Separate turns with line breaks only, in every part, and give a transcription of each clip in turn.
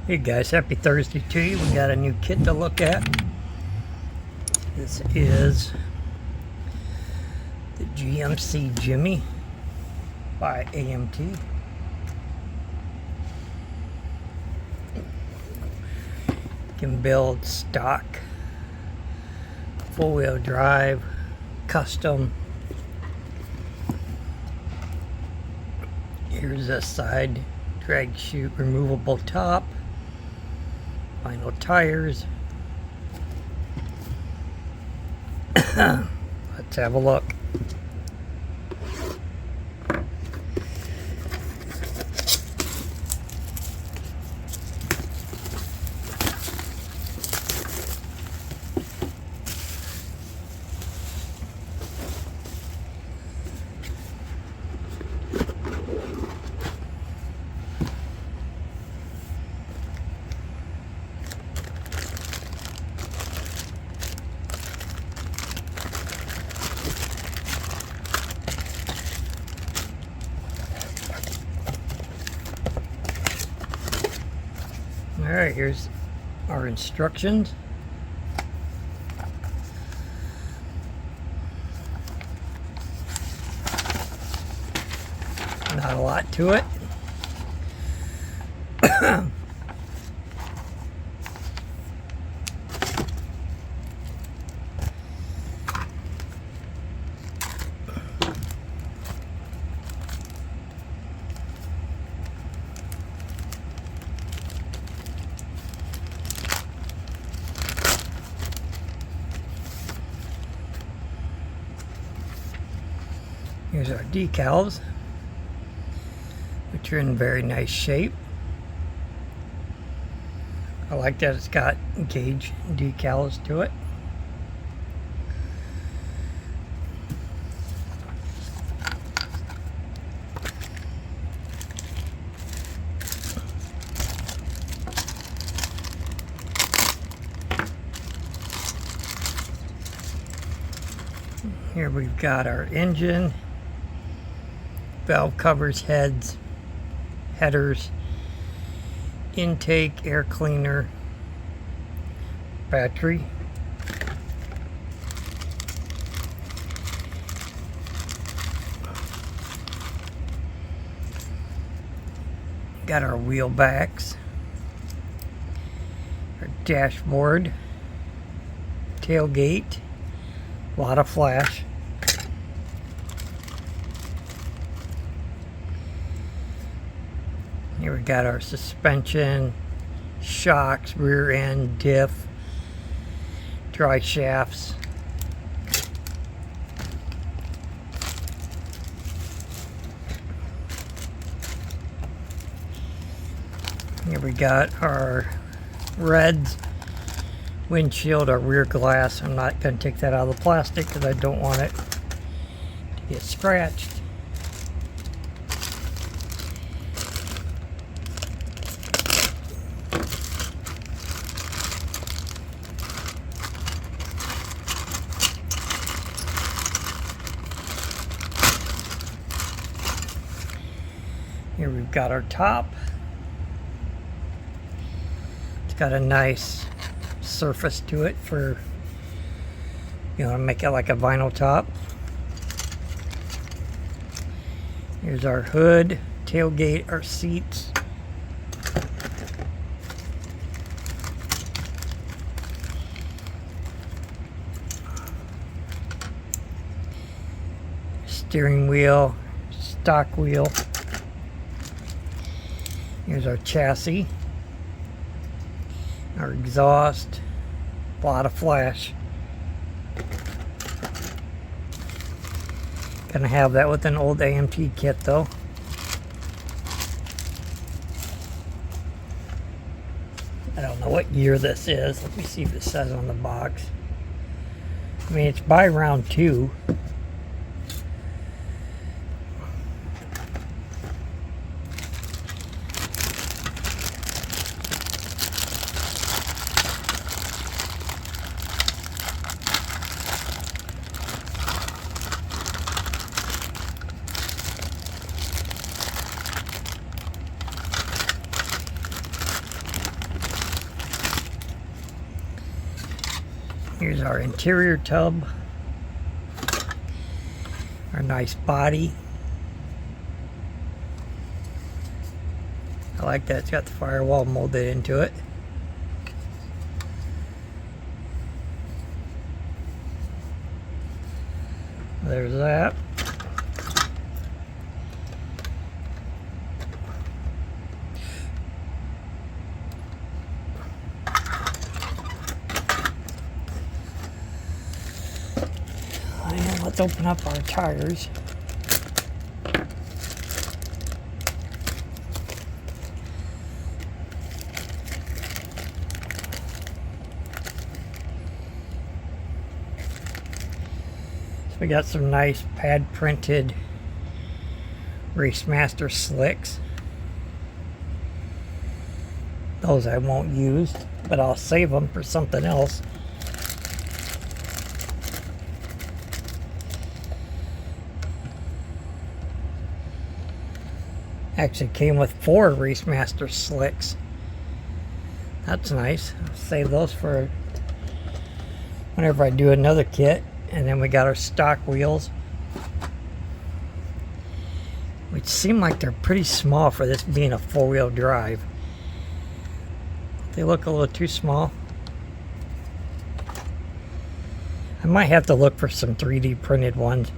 Hey guys, happy Thursday to you. We got a new kit to look at. This is the GMC Jimmy by AMT. Can build stock, four-wheel drive, custom. Here's a side drag chute removable top, vinyl tires. Let's have a look. Alright, here's our instructions. Not a lot to it. Here's our decals, which are in very nice shape. I like that it's got gauge decals to it. Here we've got our engine, valve covers, heads, headers, intake, air cleaner, battery. Got our wheel backs, our dashboard, tailgate, a lot of flash. Here we got our suspension, shocks, rear end, diff, dry shafts. Here we got our reds, windshield, our rear glass. I'm not going to take that out of the plastic because I don't want it to get scratched. Here we've got our top. It's got a nice surface to it for, make it like a vinyl top. Here's our hood, tailgate, our seats. Steering wheel, stock wheel. Here's our chassis, our exhaust, a lot of flash. Gonna have that with an old AMT kit though. I don't know what year this is. Let me see if it says on the box. I mean, it's by round 2. Here's our interior tub. Our nice body. I like that. It's got the firewall molded into it. There's that. And let's open up our tires. We got some nice pad printed Racemaster slicks. Those I won't use, but I'll save them for something else. Actually came with 4 Racemaster slicks. That's nice. I'll save those for whenever I do another kit. And then we got our stock wheels, which seem like they're pretty small for this being a 4-wheel drive. They look a little too small. I might have to look for some 3D printed ones.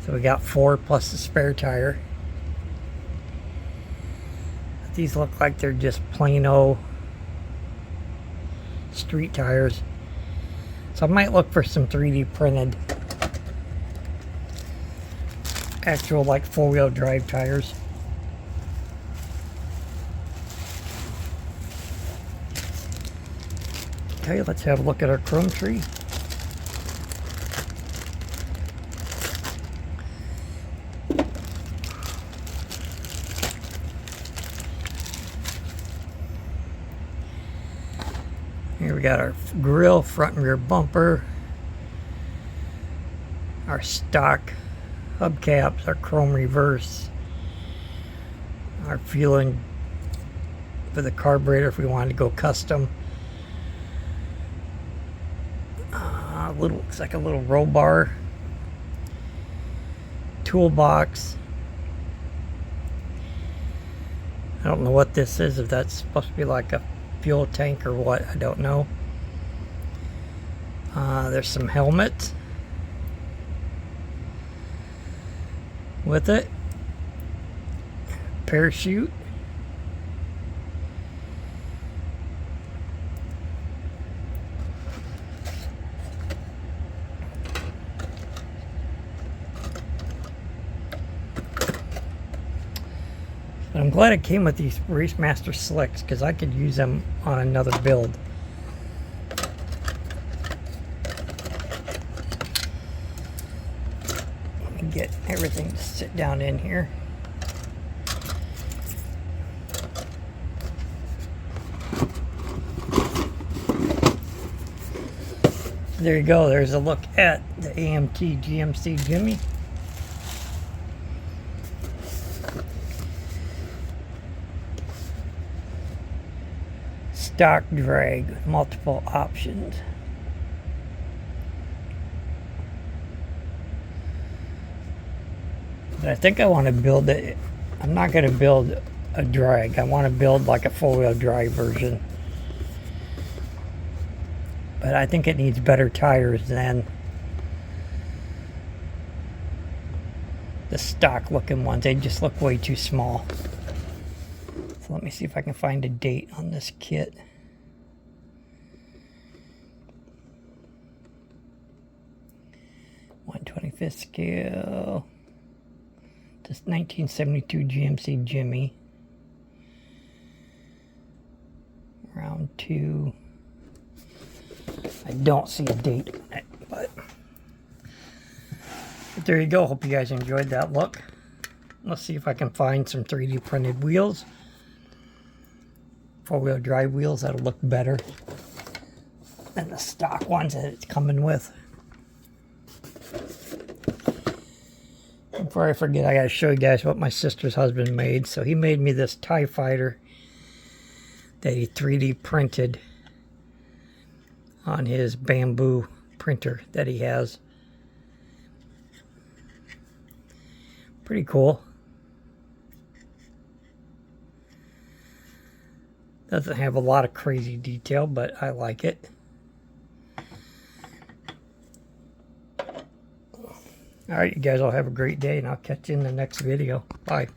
So we got 4 plus the spare tire. These look like they're just plain old street tires. So I might look for some 3D printed actual like 4-wheel drive tires. Okay, let's have a look at our chrome tree. Here we got our grill, front and rear bumper, our stock hubcaps, our chrome reverse, our fueling for the carburetor if we wanted to go custom. Looks like a little roll bar, toolbox. I don't know what this is, if that's supposed to be like a fuel tank or what, I don't know. There's some helmets with it, parachute, but I'm glad it came with these Racemaster slicks because I could use them on another build. Let me get everything to sit down in here. There you go. There's a look at the AMT GMC Jimmy. Stock drag with multiple options. But I think I want to build it. I'm not going to build a drag. I want to build like a 4-wheel drive version. But I think it needs better tires than the stock looking ones. They just look way too small. So let me see if I can find a date on this kit. .125th scale. This 1972 GMC Jimmy. Round 2. I don't see a date on it, but there you go. Hope you guys enjoyed that look. Let's see if I can find some 3D printed wheels. 4-wheel drive wheels that'll look better than the stock ones that it's coming with. Before I forget, I gotta show you guys what my sister's husband made. So he made me this TIE Fighter that he 3D printed on his bamboo printer that he has. Pretty cool. Doesn't have a lot of crazy detail, but I like it. Alright, you guys all have a great day, and I'll catch you in the next video. Bye.